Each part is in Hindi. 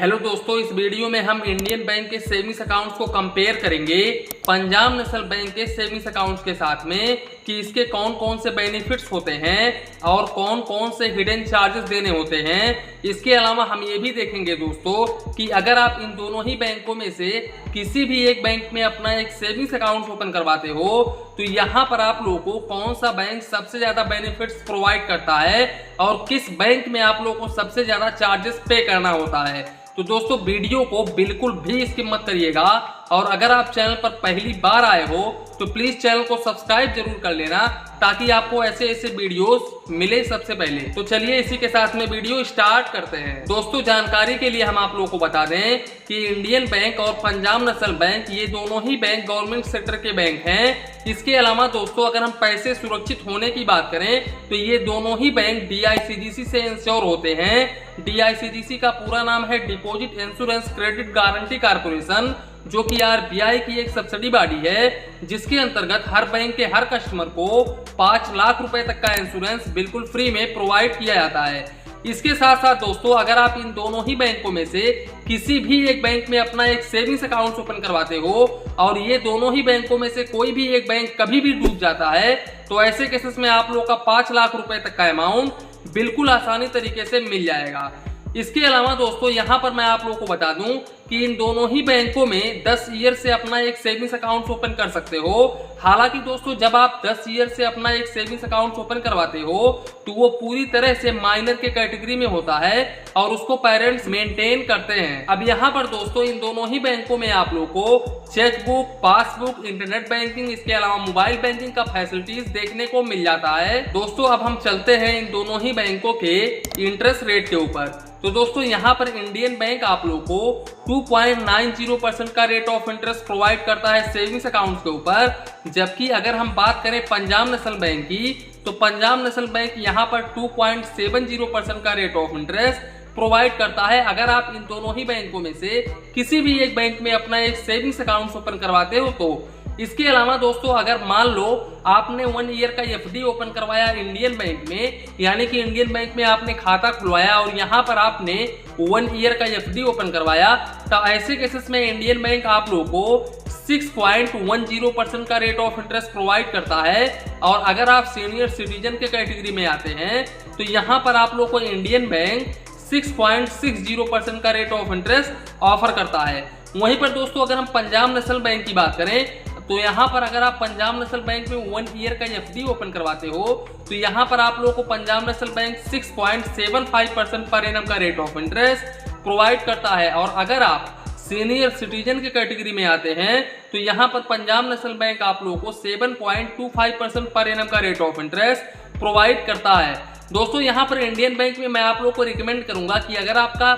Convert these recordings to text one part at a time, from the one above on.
हेलो दोस्तों, इस वीडियो में हम इंडियन बैंक के सेविंग्स अकाउंट्स को कंपेयर करेंगे पंजाब नेशनल बैंक के सेविंग्स अकाउंट्स के साथ में कि इसके कौन कौन से बेनिफिट्स होते हैं और कौन कौन से हिडन चार्जेस देने होते हैं। इसके अलावा हम ये भी देखेंगे दोस्तों कि अगर आप इन दोनों ही बैंकों में से किसी भी एक बैंक में अपना एक सेविंग्स अकाउंट ओपन करवाते हो तो यहाँ पर आप लोगों को कौन सा बैंक सबसे ज्यादा बेनिफिट्स प्रोवाइड करता है और किस बैंक में आप लोगों को सबसे ज्यादा चार्जेस पे करना होता है। तो दोस्तों वीडियो को बिल्कुल भी स्किप मत करिएगा और अगर आप चैनल पर पहली बार आए हो तो प्लीज चैनल को सब्सक्राइब जरूर कर लेना ताकि आपको ऐसे ऐसे वीडियोस मिले सबसे पहले। तो चलिए इसी के साथ में वीडियो स्टार्ट करते हैं। दोस्तों जानकारी के लिए हम आप लोगों को बता दें कि इंडियन बैंक और पंजाब नेशनल बैंक ये दोनों ही बैंक गवर्नमेंट सेक्टर के बैंक हैं। इसके अलावा दोस्तों अगर हम पैसे सुरक्षित होने की बात करें तो ये दोनों ही बैंक DICGC से इंश्योर होते हैं। DICGC का पूरा नाम है deposit insurance credit guarantee corporation, जो कि RBI की एक सब्सिडी बॉडी है जिसके अंतर्गत हर बैंक के हर कस्टमर को 5 लाख रुपए तक का इंश्योरेंस बिल्कुल फ्री में प्रोवाइड किया जाता है। इसके साथ साथ दोस्तों अगर आप इन दोनों ही बैंकों में से किसी भी एक बैंक में अपना एक सेविंग्स अकाउंट ओपन करवाते हो और ये दोनों ही बैंकों में से कोई भी एक बैंक कभी भी डूब जाता है तो ऐसे केसेस में आप लोगों का 5 लाख रुपए तक का अमाउंट बिल्कुल आसानी तरीके से मिल जाएगा। इसके अलावा दोस्तों यहाँ पर मैं आप लोगों को बता दूं कि इन दोनों ही बैंकों में 10 ईयर से अपना एक सेविंग्स अकाउंट ओपन कर सकते हो। हालांकि दोस्तों जब आप 10 ईयर से अपना एक सेविंग्स अकाउंट ओपन करवाते हो तो वो पूरी तरह से माइनर के कैटेगरी में होता है और उसको पेरेंट्स मेंटेन करते हैं। अब यहाँ पर दोस्तों इन दोनों ही बैंकों में आप लोग को चेकबुक, पासबुक, इंटरनेट बैंकिंग, इसके अलावा मोबाइल बैंकिंग का फैसिलिटीज देखने को मिल जाता है। दोस्तों अब हम चलते हैं इन दोनों ही बैंकों के इंटरेस्ट रेट के ऊपर। तो दोस्तों यहाँ पर इंडियन बैंक आप लोग को 2.90% का रेट ऑफ इंटरेस्ट प्रोवाइड करता है सेविंग्स अकाउंट के ऊपर, जबकि अगर हम बात करें पंजाब नेशनल बैंक की तो पंजाब नेशनल बैंक यहाँ पर 2.70% का रेट ऑफ इंटरेस्ट प्रोवाइड करता है अगर आप इन दोनों ही बैंकों में से किसी भी एक बैंक में अपना एक सेविंग्स अकाउंट ओपन करवाते हो तो। इसके अलावा दोस्तों अगर मान लो आपने 1 ईयर का FD ओपन करवाया इंडियन बैंक में, यानी कि इंडियन बैंक में आपने खाता खुलवाया और यहाँ पर आपने 1 ईयर का FD ओपन करवाया तो ऐसे केसेस में इंडियन बैंक आप लोगों को 6.10% का रेट ऑफ इंटरेस्ट प्रोवाइड करता है। और अगर आप सीनियर सिटीजन के कैटेगरी में आते हैं तो यहाँ पर आप लोग को इंडियन बैंक 6.60% का रेट ऑफ इंटरेस्ट ऑफर करता है। वहीं पर दोस्तों अगर हम पंजाब नेशनल बैंक की बात करें तो यहाँ पर अगर आप पंजाब नेशनल बैंक में 1 ईयर का FD ओपन करवाते हो तो यहाँ पर आप लोगों को Punjab national bank 6.75% per annum का रेट ऑफ इंटरेस्ट प्रोवाइड करता है। और अगर आप सीनियर सिटीजन के कैटेगरी में आते हैं तो यहाँ पर पंजाब नेशनल बैंक आप लोगों को 7.25% पर एनम का रेट ऑफ इंटरेस्ट प्रोवाइड करता है। दोस्तों यहाँ पर इंडियन बैंक में मैं आप लोगों को रिकमेंड करूंगा कि अगर आपका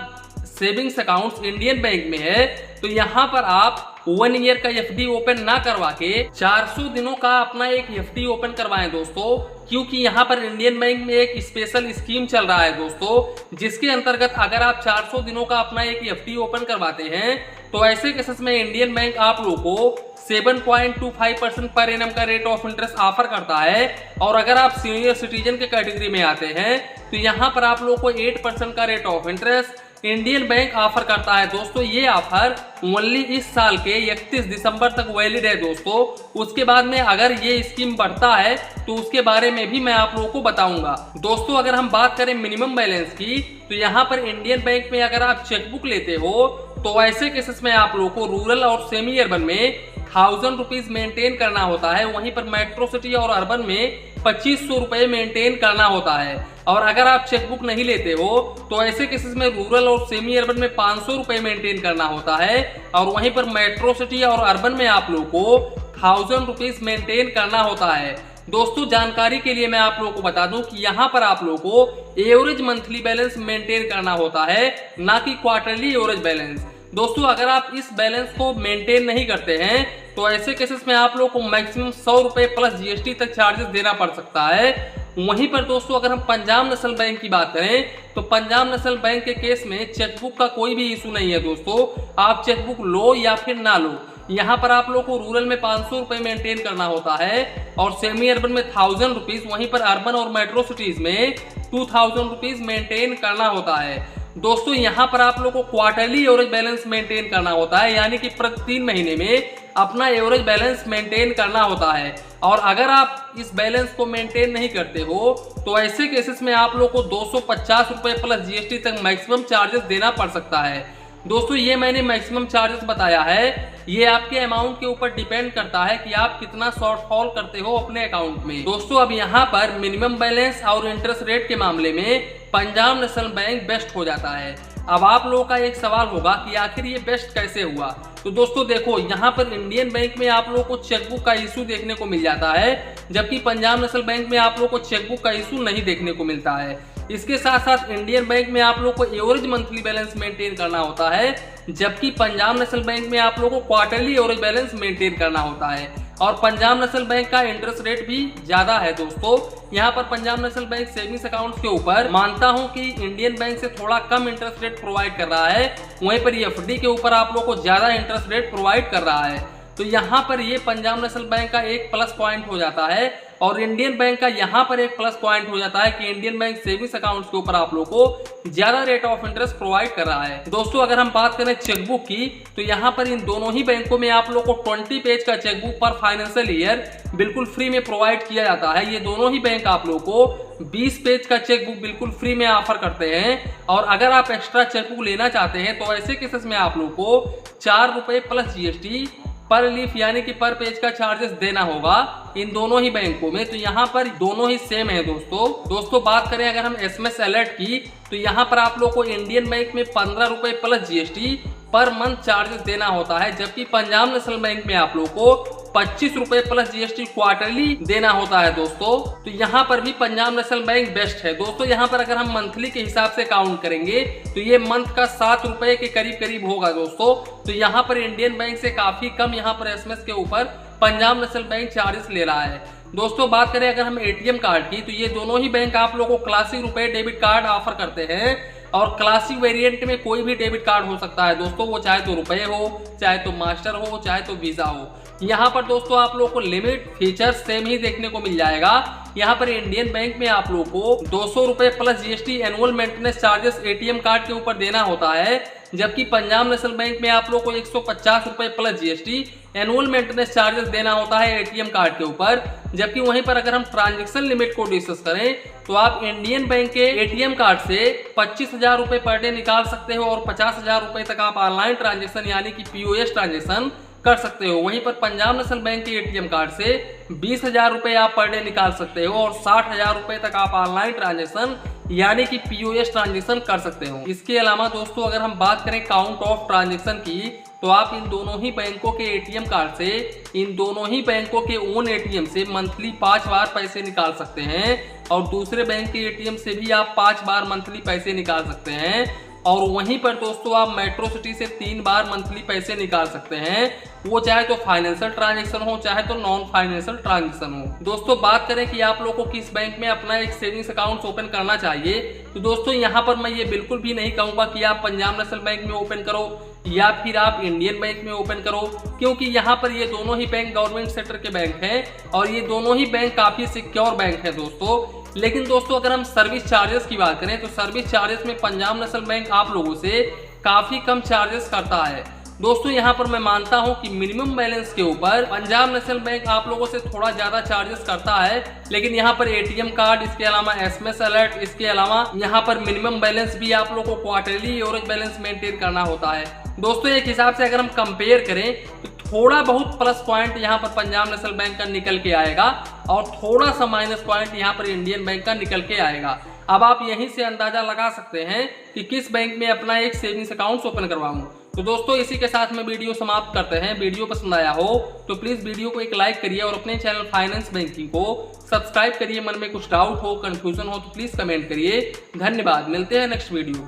सेविंग्स अकाउंट इंडियन बैंक में है तो यहाँ पर आप 1 ईयर का FD ओपन ना करवा के 400 दिनों का अपना एक FD ओपन करवाएं दोस्तों, क्योंकि यहाँ पर इंडियन बैंक में एक स्पेशल स्कीम चल रहा है दोस्तों जिसके अंतर्गत अगर आप 400 दिनों का अपना एक FD ओपन करवाते हैं तो ऐसे केसेस में इंडियन बैंक आप लोगों को 7.25% पर एनम का रेट ऑफ इंटरेस्ट ऑफर करता है। और अगर आप सीनियर सिटीजन के कैटेगरी में आते हैं तो यहाँ पर आप लोगों को 8% का rate of interest Indian bank offer करता है। दोस्तों ये ऑफर ओनली इस साल के 31 दिसंबर तक वैलिड है दोस्तों। उसके बाद में अगर ये स्कीम बढ़ता है तो उसके बारे में भी मैं आप लोगों को बताऊंगा। दोस्तों अगर हम बात करें मिनिमम बैलेंस की तो यहाँ पर इंडियन बैंक में अगर आप चेकबुक लेते हो तो ऐसे केसेस में आप लोगों को रूरल और सेमी अर्बन में 1000 रुपीज मेंटेन करना होता है। वहीं पर मेट्रो सिटी और अर्बन में 2500 रुपए मेंटेन करना होता है। और अगर आप चेकबुक नहीं लेते हो तो ऐसे केसेस में रूरल और सेमी अर्बन में 500 रुपए मेंटेन करना होता है। और वहीं पर मेट्रो सिटी और अर्बन में आप लोगों को 1000 रुपीज मेंटेन करना होता है। दोस्तों जानकारी के लिए मैं आप लोगों को बता दूं कि यहाँ पर आप लोगों को एवरेज मंथली बैलेंस मेंटेन करना होता है, ना कि क्वार्टरली एवरेज बैलेंस। दोस्तों अगर आप इस बैलेंस को मेंटेन नहीं करते हैं तो ऐसे केसेस में आप लोगों को मैक्सिमम 100 रुपए प्लस GST तक चार्जेस देना पड़ सकता है। वहीं पर दोस्तों अगर हम पंजाब नेशनल बैंक की बात करें तो पंजाब नेशनल बैंक के केस में चेकबुक का कोई भी इशू नहीं है दोस्तों। आप चेकबुक लो या फिर ना लो, यहाँ पर आप लोग को रूरल में 500 रुपए मेंटेन करना होता है और सेमी अर्बन में 1000 रुपीज, वहीं पर अर्बन और मेट्रो सिटीज में 2000 रुपीज मेंटेन करना होता है। दोस्तों यहाँ पर आप लोग को क्वार्टरली एवरेज बैलेंस मेंटेन करना होता है, यानी कि प्रति 3 महीने में अपना एवरेज बैलेंस मेंटेन करना होता है। और अगर आप इस बैलेंस को मेंटेन नहीं करते हो तो ऐसे केसेस में आप लोग को 250 रुपए प्लस जीएसटी तक मैक्सिमम चार्जेस देना पड़ सकता है। दोस्तों ये मैंने मैक्सिमम चार्जेस बताया है, ये आपके अमाउंट के ऊपर डिपेंड करता है कि आप कितना शॉर्टफॉल करते हो अपने अकाउंट में। दोस्तों अब यहाँ पर मिनिमम बैलेंस और इंटरेस्ट रेट के मामले में पंजाब नेशनल बैंक बेस्ट हो जाता है। अब आप लोगों का एक सवाल होगा कि आखिर ये बेस्ट कैसे हुआ। तो दोस्तों देखो, यहाँ पर इंडियन बैंक में आप लोगों को चेकबुक का इशू देखने को मिल जाता है, जबकि पंजाब नेशनल बैंक में आप लोगों को चेकबुक का इशू नहीं देखने को मिलता है। इसके साथ साथ इंडियन बैंक में आप लोग को एवरेज मंथली बैलेंस मेंटेन करना होता है, जबकि पंजाब नेशनल बैंक में आप लोगों को क्वार्टरली एवरेज बैलेंस मेंटेन करना होता है। और पंजाब नेशनल बैंक का इंटरेस्ट रेट भी ज्यादा है। दोस्तों यहाँ पर Punjab national bank savings accounts के ऊपर मानता हूँ कि इंडियन बैंक से थोड़ा कम इंटरेस्ट रेट प्रोवाइड कर रहा है, वहीं पर एफडी के ऊपर आप लोग को ज्यादा इंटरेस्ट रेट प्रोवाइड कर रहा है। तो यहाँ पर ये पंजाब नेशनल बैंक का एक प्लस पॉइंट हो जाता है। और इंडियन बैंक का यहाँ पर एक प्लस पॉइंट हो जाता है कि इंडियन बैंक सेविंग्स अकाउंट्स के ऊपर आप लोग को ज्यादा रेट ऑफ इंटरेस्ट प्रोवाइड कर रहा है। दोस्तों अगर हम बात करें चेकबुक की, तो यहाँ पर इन दोनों ही बैंकों में आप लोग को 20 पेज का चेकबुक पर फाइनेंशियल ईयर बिल्कुल फ्री में प्रोवाइड किया जाता है। ये दोनों ही बैंक आप लोग को 20 पेज का चेकबुक बिल्कुल फ्री में ऑफर करते हैं। और अगर आप एक्स्ट्रा चेकबुक लेना चाहते हैं तो ऐसे केसेस में आप लोग को 4 रुपए प्लस जीएसटी पर लीफ यानी कि पर पेज का चार्जेस देना होगा इन दोनों ही बैंकों में। तो यहाँ पर दोनों ही सेम है। दोस्तों बात करें अगर हम एसएमएस अलर्ट की, तो यहाँ पर आप लोग को इंडियन बैंक में 15 रुपए plus GST per month charges देना होता है, जबकि पंजाब नेशनल बैंक में आप लोग को 25 रुपए प्लस जीएसटी क्वार्टरली देना होता है। दोस्तों तो यहाँ पर भी पंजाब नेशनल बैंक बेस्ट है। दोस्तों यहाँ पर अगर हम मंथली के हिसाब से काउंट करेंगे तो ये मंथ का 7 रुपए के करीब होगा। दोस्तों तो यहाँ पर इंडियन बैंक से काफी कम यहाँ पर एसएमएस के ऊपर पंजाब नेशनल बैंक चार्जेस ले रहा है। दोस्तों बात करें अगर हम एटीएम कार्ड की, तो ये दोनों ही बैंक आप लोगों को क्लासिक रुपए डेबिट कार्ड ऑफर करते हैं। और क्लासिक वेरिएंट में कोई भी डेबिट कार्ड हो सकता है दोस्तों, वो चाहे तो रुपए हो, चाहे तो मास्टर हो, चाहे तो वीजा हो। यहाँ पर दोस्तों आप लोग को लिमिट फीचर्स सेम ही देखने को मिल जाएगा। यहाँ पर इंडियन बैंक में आप लोग को 200 रुपए plus GST annual maintenance charges ATM card के ऊपर देना होता है, जबकि पंजाब नेशनल बैंक में आप लोग को 150 रुपए plus GST annual maintenance charges देना होता है एटीएम कार्ड के ऊपर। जबकि वहीं पर अगर हम ट्रांजैक्शन लिमिट को डिस्कस करें तो आप इंडियन बैंक के एटीएम कार्ड से 25,000 रुपए पर डे निकाल सकते हो और 50,000 रुपए तक आप ऑनलाइन ट्रांजैक्शन यानी कि पीओएस ट्रांजैक्शन कर सकते हो। वहीं पर पंजाब नेशनल बैंक के एटीएम कार्ड से 20,000 रुपए आप पर डे निकाल सकते हो और 60,000 रुपए तक आप ऑनलाइन ट्रांजैक्शन यानी कि पीओएस ट्रांजैक्शन कर सकते हो। इसके अलावा दोस्तों अगर हम बात करें काउंट ऑफ ट्रांजैक्शन की, तो आप इन दोनों ही बैंकों के एटीएम कार्ड से, इन दोनों ही बैंकों के ओन एटीएम से मंथली 5 बार पैसे निकाल सकते हैं और दूसरे बैंक के एटीएम से भी आप 5 बार मंथली पैसे निकाल सकते हैं। और वहीं पर दोस्तों आप मेट्रो सिटी से 3 बार मंथली पैसे निकाल सकते हैं, वो चाहे तो फाइनेंशियल ट्रांजैक्शन हो चाहे तो नॉन फाइनेंशियल ट्रांजैक्शन हो। दोस्तों बात करें कि आप लोगों को किस बैंक में अपना एक सेविंग्स अकाउंट ओपन करना चाहिए, तो दोस्तों यहाँ पर मैं ये बिल्कुल भी नहीं कहूँगा कि आप पंजाब नेशनल बैंक में ओपन करो या फिर आप इंडियन बैंक में ओपन करो, क्योंकि यहाँ पर ये दोनों ही बैंक गवर्नमेंट सेक्टर के बैंक हैं और ये दोनों ही बैंक काफी सिक्योर बैंक है दोस्तों। लेकिन दोस्तों अगर हम सर्विस चार्जेस की बात करें तो सर्विस चार्जेस में पंजाब नेशनल बैंक आप लोगों से काफी कम चार्जेस करता है। दोस्तों यहाँ पर मैं मानता हूँ कि मिनिमम बैलेंस के ऊपर पंजाब नेशनल बैंक आप लोगों से थोड़ा ज्यादा चार्जेस करता है, लेकिन यहाँ पर एटीएम कार्ड, इसके अलावा एसएमएस अलर्ट, इसके अलावा यहाँ पर मिनिमम बैलेंस भी आप लोगों को क्वार्टरली एवरेज बैलेंस मेंटेन करना होता है। दोस्तों एक हिसाब से अगर हम कंपेयर करें तो थोड़ा बहुत प्लस पॉइंट यहाँ पर पंजाब नेशनल बैंक का निकल के आएगा और थोड़ा सा माइनस पॉइंट यहाँ पर इंडियन बैंक का निकल के आएगा। अब आप यहीं से अंदाजा लगा सकते हैं कि किस बैंक में अपना एक सेविंग्स अकाउंट ओपन करवाऊं। तो दोस्तों इसी के साथ में वीडियो समाप्त करते हैं। वीडियो पसंद आया हो तो प्लीज वीडियो को एक लाइक करिए और अपने चैनल फाइनेंस बैंकिंग को सब्सक्राइब करिए। मन में कुछ डाउट हो, कंफ्यूजन हो तो प्लीज कमेंट करिए। धन्यवाद, मिलते हैं नेक्स्ट वीडियो।